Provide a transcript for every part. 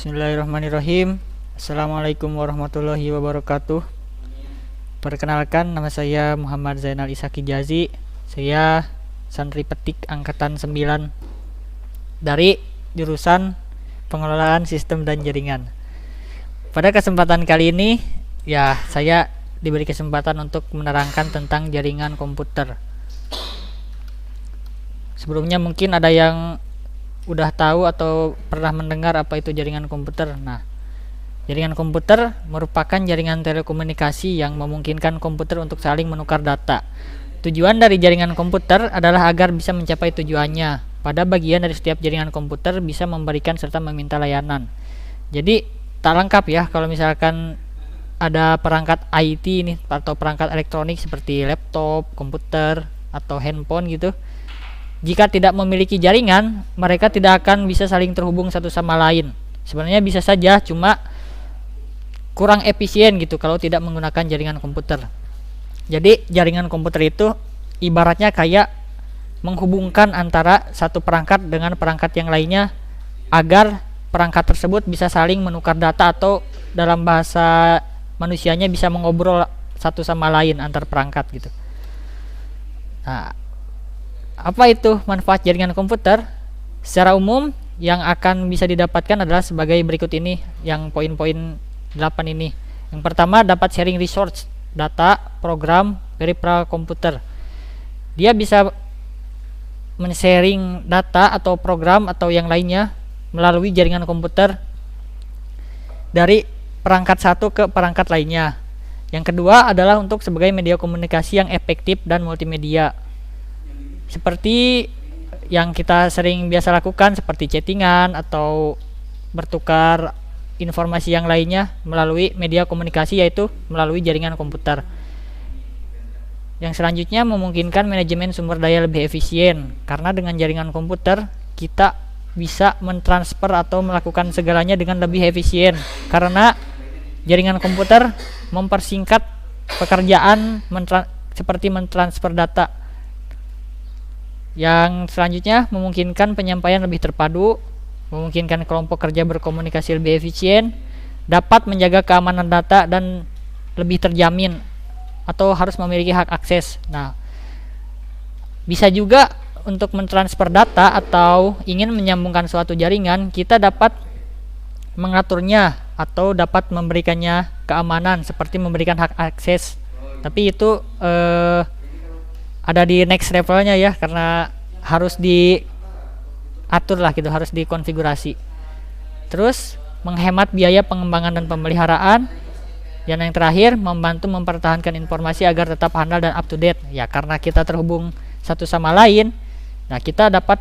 Bismillahirrahmanirrahim. Assalamualaikum warahmatullahi wabarakatuh. Perkenalkan, nama saya Muhammad Zainal Ishaki Jazi. Saya santri petik angkatan 9 dari jurusan pengelolaan sistem dan jaringan. Pada kesempatan kali ini saya diberi kesempatan untuk menerangkan tentang jaringan komputer. Sebelumnya mungkin ada yang udah tahu atau pernah mendengar apa itu jaringan komputer. Nah, jaringan komputer merupakan jaringan telekomunikasi yang memungkinkan komputer untuk saling menukar data. Tujuan dari jaringan komputer adalah agar bisa mencapai tujuannya. Pada bagian dari setiap jaringan komputer bisa memberikan serta meminta layanan. Jadi tak lengkap ya kalau misalkan ada perangkat IT ini atau perangkat elektronik seperti laptop, komputer atau handphone gitu. Jika tidak memiliki jaringan, mereka tidak akan bisa saling terhubung satu sama lain. Sebenarnya bisa saja, cuma kurang efisien gitu kalau tidak menggunakan jaringan komputer. Jadi jaringan komputer itu ibaratnya kayak menghubungkan antara satu perangkat dengan perangkat yang lainnya agar perangkat tersebut bisa saling menukar data atau dalam bahasa manusianya bisa mengobrol satu sama lain antar perangkat gitu. Nah, apa itu manfaat jaringan komputer? Secara umum yang akan bisa didapatkan adalah sebagai berikut ini, yang poin-poin 8 ini. Yang pertama, dapat sharing resource, data, program dari komputer. Dia bisa men-sharing data atau program atau yang lainnya melalui jaringan komputer dari perangkat satu ke perangkat lainnya. Yang kedua adalah untuk sebagai media komunikasi yang efektif dan multimedia. Seperti yang kita sering biasa lakukan seperti chattingan atau bertukar informasi yang lainnya melalui media komunikasi, yaitu melalui jaringan komputer. Yang selanjutnya memungkinkan manajemen sumber daya lebih efisien, karena dengan jaringan komputer kita bisa mentransfer atau melakukan segalanya dengan lebih efisien, karena jaringan komputer mempersingkat pekerjaan seperti mentransfer data. Yang selanjutnya memungkinkan penyampaian lebih terpadu, memungkinkan kelompok kerja berkomunikasi lebih efisien, dapat menjaga keamanan data dan lebih terjamin atau harus memiliki hak akses. Nah, bisa juga untuk mentransfer data atau ingin menyambungkan suatu jaringan, kita dapat mengaturnya atau dapat memberikannya keamanan seperti memberikan hak akses. Tapi itu ada di next levelnya ya, karena harus diatur lah gitu, harus dikonfigurasi. Terus menghemat biaya pengembangan dan pemeliharaan. Dan yang terakhir, membantu mempertahankan informasi agar tetap handal dan up to date. Ya, karena kita terhubung satu sama lain, nah kita dapat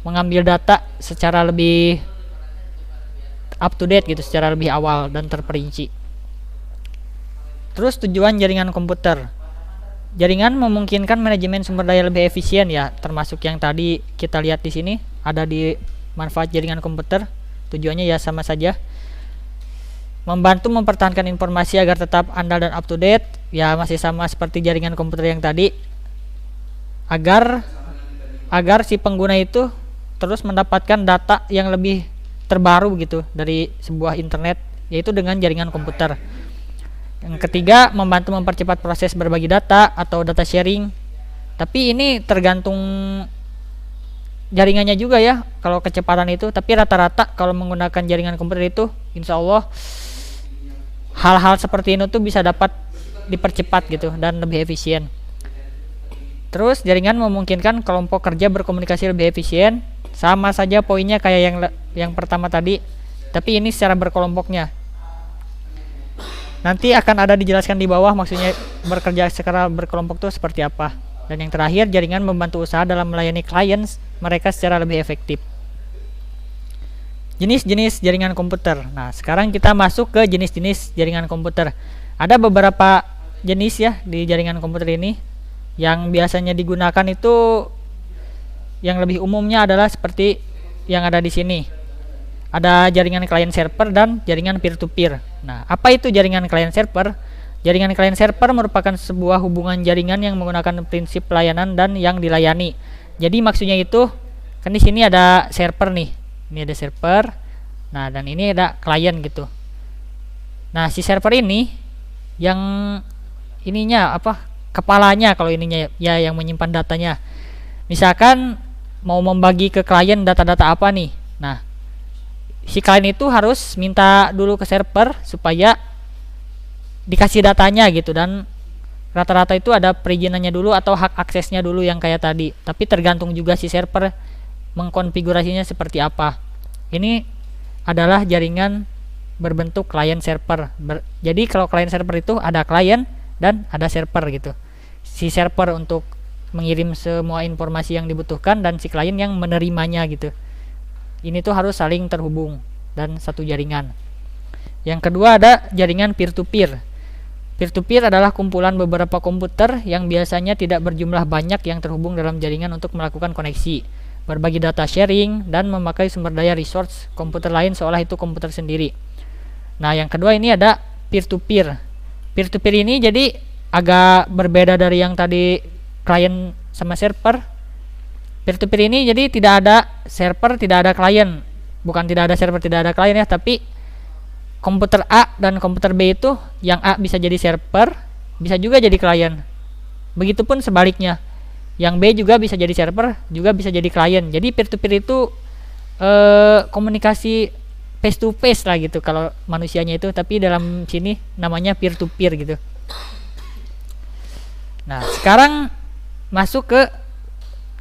mengambil data secara lebih up to date gitu, secara lebih awal dan terperinci. Terus tujuan jaringan komputer. Jaringan memungkinkan manajemen sumber daya lebih efisien ya, termasuk yang tadi kita lihat di sini ada di manfaat jaringan komputer. Tujuannya ya sama saja. Membantu mempertahankan informasi agar tetap andal dan up to date, ya masih sama seperti jaringan komputer yang tadi. Agar si pengguna itu terus mendapatkan data yang lebih terbaru gitu dari sebuah internet, yaitu dengan jaringan komputer. Yang ketiga, membantu mempercepat proses berbagi data atau data sharing. Tapi ini tergantung jaringannya juga ya kalau kecepatan itu. Tapi rata-rata kalau menggunakan jaringan komputer itu insya Allah hal-hal seperti ini tuh bisa dapat dipercepat gitu dan lebih efisien. Terus jaringan memungkinkan kelompok kerja berkomunikasi lebih efisien. Sama saja poinnya kayak yang pertama tadi, tapi ini secara berkelompoknya. Nanti akan ada dijelaskan di bawah maksudnya bekerja secara berkelompok itu seperti apa. Dan yang terakhir, jaringan membantu usaha dalam melayani klien mereka secara lebih efektif. Jenis-jenis jaringan komputer. Nah, sekarang kita masuk ke jenis-jenis jaringan komputer. Ada beberapa jenis ya di jaringan komputer ini. Yang biasanya digunakan itu yang lebih umumnya adalah seperti yang ada di sini. Ada jaringan client server dan jaringan peer-to-peer. Nah, apa itu jaringan client server? Jaringan client server merupakan sebuah hubungan jaringan yang menggunakan prinsip pelayanan dan yang dilayani. Jadi maksudnya itu kan di sini ada server nih. Ini ada server. Nah, dan ini ada klien gitu. Nah, si server ini yang ininya apa? Kepalanya kalau ininya ya yang menyimpan datanya. Misalkan mau membagi ke klien data-data apa nih. Nah, si klien itu harus minta dulu ke server supaya dikasih datanya gitu, dan rata-rata itu ada perizinannya dulu atau hak aksesnya dulu yang kayak tadi. Tapi tergantung juga si server mengkonfigurasinya seperti apa. Ini adalah jaringan berbentuk client server. Jadi kalau client server itu ada klien dan ada server gitu. Si server untuk mengirim semua informasi yang dibutuhkan dan si klien yang menerimanya gitu. Ini tuh harus saling terhubung dan satu jaringan. Yang kedua ada jaringan peer to peer. Peer-to-peer adalah kumpulan beberapa komputer yang biasanya tidak berjumlah banyak yang terhubung dalam jaringan untuk melakukan koneksi, berbagi data sharing, dan memakai sumber daya resource komputer lain seolah itu komputer sendiri. Nah, yang kedua ini ada peer-to-peer. Peer-to-peer ini jadi agak berbeda dari yang tadi klien sama server. Peer-to-peer ini jadi tidak ada server, tidak ada klien. Bukan tidak ada server, tidak ada klien ya, tapi komputer A dan komputer B itu yang A bisa jadi server, bisa juga jadi klien. Begitupun sebaliknya, yang B juga bisa jadi server, juga bisa jadi klien. Jadi peer to peer itu komunikasi face to face lah gitu kalau manusianya itu, tapi dalam sini namanya peer to peer gitu. Nah, sekarang masuk ke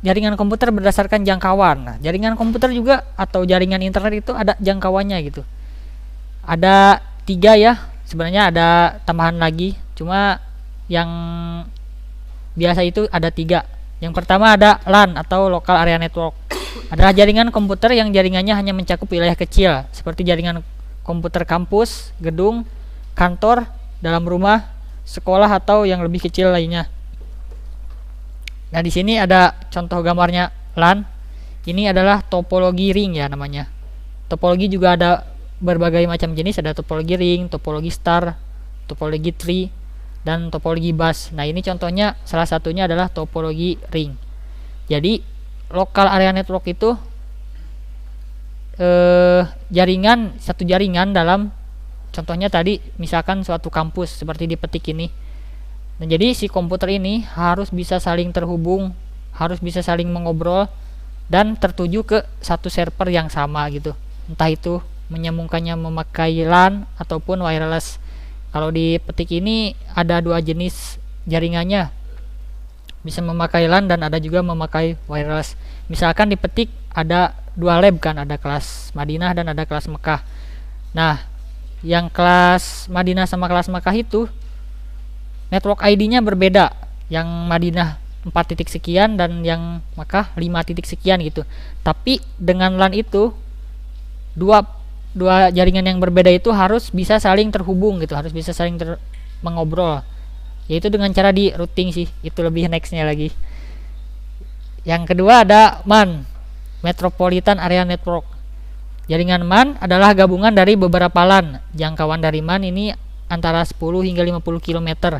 jaringan komputer berdasarkan jangkauan. Nah, jaringan komputer juga atau jaringan internet itu ada jangkauannya gitu. Ada 3 ya, sebenarnya ada tambahan lagi, cuma yang biasa itu ada 3. Yang pertama ada LAN atau Local Area Network. Adalah jaringan komputer yang jaringannya hanya mencakup wilayah kecil, seperti jaringan komputer kampus, gedung, kantor, dalam rumah, sekolah atau yang lebih kecil lainnya. Nah, di sini ada contoh gambarnya LAN. Ini adalah topologi ring ya namanya. Topologi juga ada berbagai macam jenis, ada topologi ring, topologi star, topologi tree, dan topologi bus. Nah, ini contohnya salah satunya adalah topologi ring. Jadi local area network itu satu jaringan dalam contohnya tadi misalkan suatu kampus seperti di petik ini. Nah, jadi si komputer ini harus bisa saling terhubung, harus bisa saling mengobrol dan tertuju ke satu server yang sama gitu. Entah itu menyambungkannya memakai LAN ataupun wireless. Kalau di petik ini ada 2 jenis jaringannya, bisa memakai LAN dan ada juga memakai wireless. Misalkan di petik ada 2 lab kan, ada kelas Madinah dan ada kelas Mekah. Nah, yang kelas Madinah sama kelas Mekah itu network ID-nya berbeda. Yang Madinah 4 titik sekian dan yang Mekah 5 titik sekian gitu. Tapi dengan LAN itu dua jaringan yang berbeda itu harus bisa saling terhubung gitu, harus bisa saling mengobrol, yaitu dengan cara di routing sih, itu lebih nextnya lagi. Yang kedua ada MAN, Metropolitan Area Network. Jaringan MAN adalah gabungan dari beberapa LAN. Jangkauan dari MAN ini antara 10 hingga 50 km.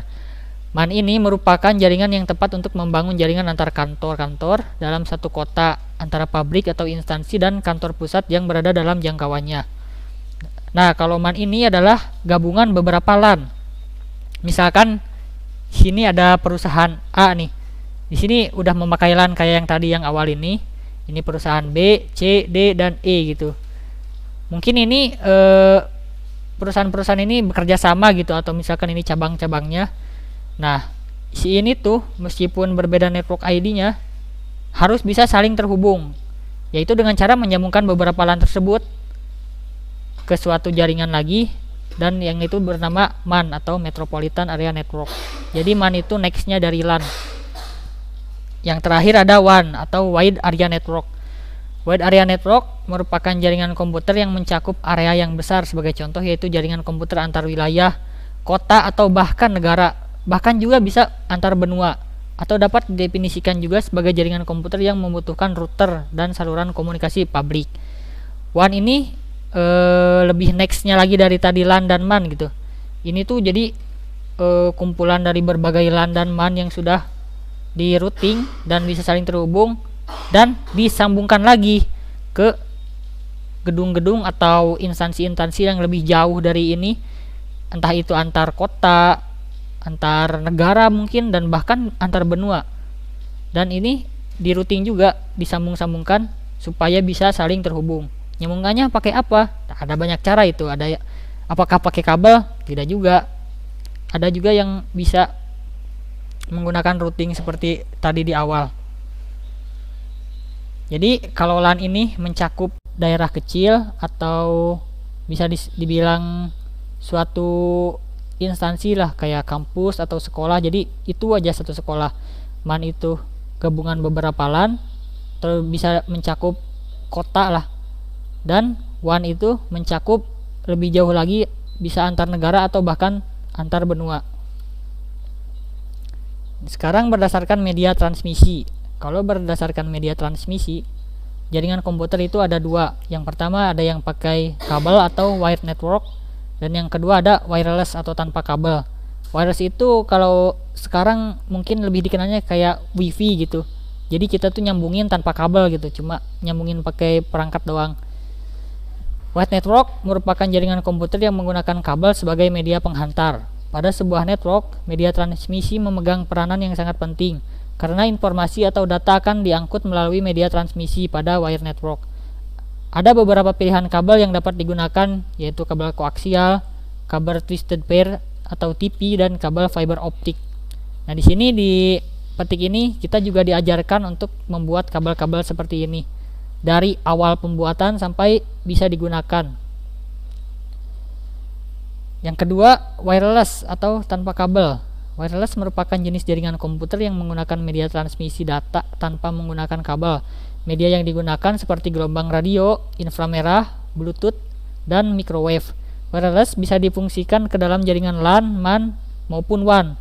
MAN ini merupakan jaringan yang tepat untuk membangun jaringan antar kantor-kantor dalam satu kota, antara pabrik atau instansi dan kantor pusat yang berada dalam jangkauannya. Nah, kalau MAN ini adalah gabungan beberapa LAN. Misalkan sini ada perusahaan A nih. Di sini udah memakai LAN kayak yang tadi yang awal ini. Ini perusahaan B, C, D dan E gitu. Mungkin ini perusahaan-perusahaan ini bekerja sama gitu, atau misalkan ini cabang-cabangnya. Nah, si ini tuh meskipun berbeda network ID-nya harus bisa saling terhubung, yaitu dengan cara menyambungkan beberapa LAN tersebut ke suatu jaringan lagi, dan yang itu bernama MAN atau Metropolitan Area Network. Jadi MAN itu nextnya dari LAN. Yang terakhir ada WAN atau Wide Area Network. Wide Area Network merupakan jaringan komputer yang mencakup area yang besar. Sebagai contoh yaitu jaringan komputer antar wilayah, kota atau bahkan negara, bahkan juga bisa antar benua, atau dapat didefinisikan juga sebagai jaringan komputer yang membutuhkan router dan saluran komunikasi publik. WAN ini lebih nextnya lagi dari tadi LAN dan MAN gitu. Ini tuh jadi kumpulan dari berbagai LAN dan MAN yang sudah di routing dan bisa saling terhubung dan disambungkan lagi ke gedung-gedung atau instansi-instansi yang lebih jauh dari ini, entah itu antar kota, antar negara mungkin, dan bahkan antar benua. Dan ini di routing juga, disambung-sambungkan supaya bisa saling terhubung. Nyambungannya pakai apa? Nah, ada banyak cara itu. Ada apakah pakai kabel? Tidak juga. Ada juga yang bisa menggunakan routing seperti tadi di awal. Jadi kalau LAN ini mencakup daerah kecil atau bisa dibilang suatu instansi lah, kayak kampus atau sekolah. Jadi itu aja satu sekolah. MAN itu gabungan beberapa LAN, atau bisa mencakup kota lah. Dan WAN itu mencakup lebih jauh lagi, bisa antar negara atau bahkan antar benua. Sekarang berdasarkan media transmisi. Kalau berdasarkan media transmisi, jaringan komputer itu ada dua. Yang pertama ada yang pakai kabel atau wired network, dan yang kedua ada wireless atau tanpa kabel. Wireless itu kalau sekarang mungkin lebih dikenalnya kayak wifi gitu. Jadi kita tuh nyambungin tanpa kabel gitu, cuma nyambungin pakai perangkat doang. Wired network merupakan jaringan komputer yang menggunakan kabel sebagai media penghantar. Pada sebuah network, media transmisi memegang peranan yang sangat penting, karena informasi atau data akan diangkut melalui media transmisi pada wire network. Ada beberapa pilihan kabel yang dapat digunakan, yaitu kabel koaksial, kabel twisted pair atau TP, dan kabel fiber optik. Nah, di sini di petik ini kita juga diajarkan untuk membuat kabel-kabel seperti ini dari awal pembuatan sampai bisa digunakan. Yang kedua, wireless atau tanpa kabel. Wireless merupakan jenis jaringan komputer yang menggunakan media transmisi data tanpa menggunakan kabel. Media yang digunakan seperti gelombang radio, inframerah, Bluetooth, dan microwave. Wireless bisa difungsikan ke dalam jaringan LAN, MAN, maupun WAN.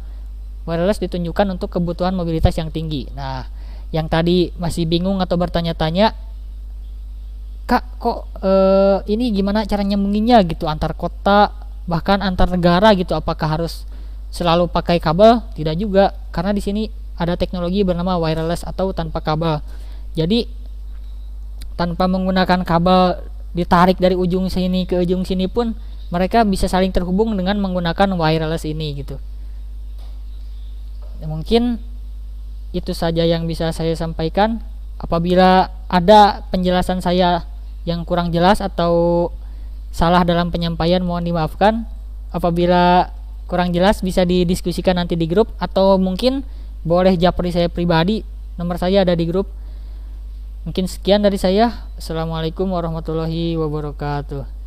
Wireless ditunjukkan untuk kebutuhan mobilitas yang tinggi. Nah, yang tadi masih bingung atau bertanya-tanya, Kak, kok ini gimana cara nyambunginnya gitu antar kota, bahkan antar negara gitu, apakah harus selalu pakai kabel? Tidak juga, karena di sini ada teknologi bernama wireless atau tanpa kabel. Jadi tanpa menggunakan kabel ditarik dari ujung sini ke ujung sini pun mereka bisa saling terhubung dengan menggunakan wireless ini gitu. Mungkin itu saja yang bisa saya sampaikan. Apabila ada penjelasan saya yang kurang jelas atau salah dalam penyampaian, mohon dimaafkan. Apabila kurang jelas bisa didiskusikan nanti di grup, atau mungkin boleh japri saya pribadi, nomor saya ada di grup. Mungkin sekian dari saya. Assalamualaikum warahmatullahi wabarakatuh.